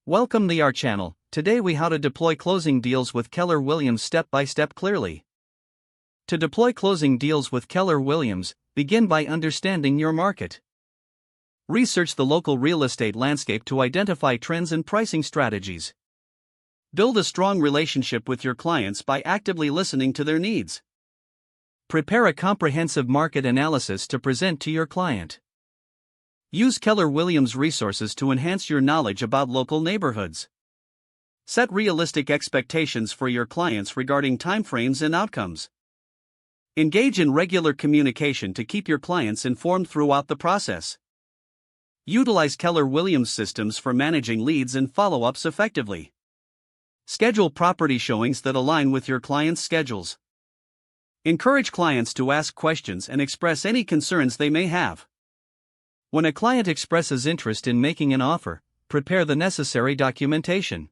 Welcome to our channel. Today we how to deploy closing deals with Keller Williams step by step clearly. To deploy closing deals with Keller Williams, begin by understanding your market. Research the local real estate landscape to identify trends and pricing strategies. Build a strong relationship with your clients by actively listening to their needs. Prepare a comprehensive market analysis to present to your client. Use Keller Williams resources to enhance your knowledge about local neighborhoods. Set realistic expectations for your clients regarding timeframes and outcomes. Engage in regular communication to keep your clients informed throughout the process. Utilize Keller Williams systems for managing leads and follow-ups effectively. Schedule property showings that align with your clients' schedules. Encourage clients to ask questions and express any concerns they may have. When a client expresses interest in making an offer, prepare the necessary documentation.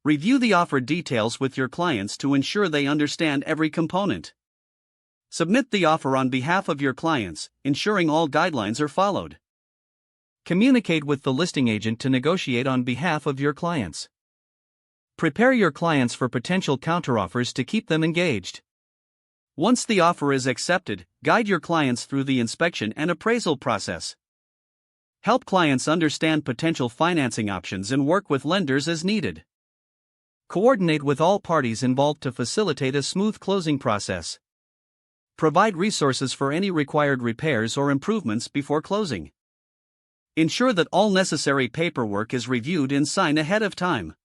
Review the offer details with your clients to ensure they understand every component. Submit the offer on behalf of your clients, ensuring all guidelines are followed. Communicate with the listing agent to negotiate on behalf of your clients. Prepare your clients for potential counteroffers to keep them engaged. Once the offer is accepted, guide your clients through the inspection and appraisal process. Help clients understand potential financing options and work with lenders as needed. Coordinate with all parties involved to facilitate a smooth closing process. Provide resources for any required repairs or improvements before closing. Ensure that all necessary paperwork is reviewed and signed ahead of time.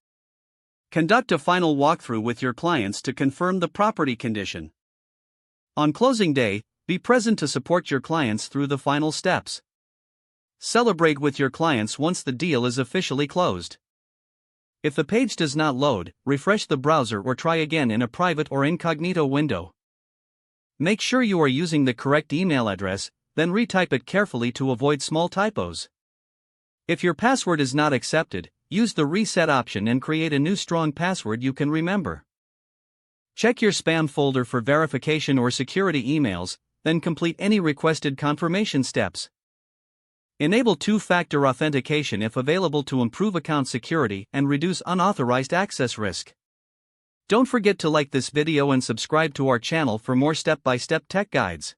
Conduct a final walkthrough with your clients to confirm the property condition. On closing day, be present to support your clients through the final steps. Celebrate with your clients once the deal is officially closed. If the page does not load, refresh the browser or try again in a private or incognito window. Make sure you are using the correct email address, then retype it carefully to avoid small typos. If your password is not accepted, use the reset option and create a new strong password you can remember. Check your spam folder for verification or security emails, then complete any requested confirmation steps. Enable two-factor authentication if available to improve account security and reduce unauthorized access risk. Don't forget to like this video and subscribe to our channel for more step-by-step tech guides.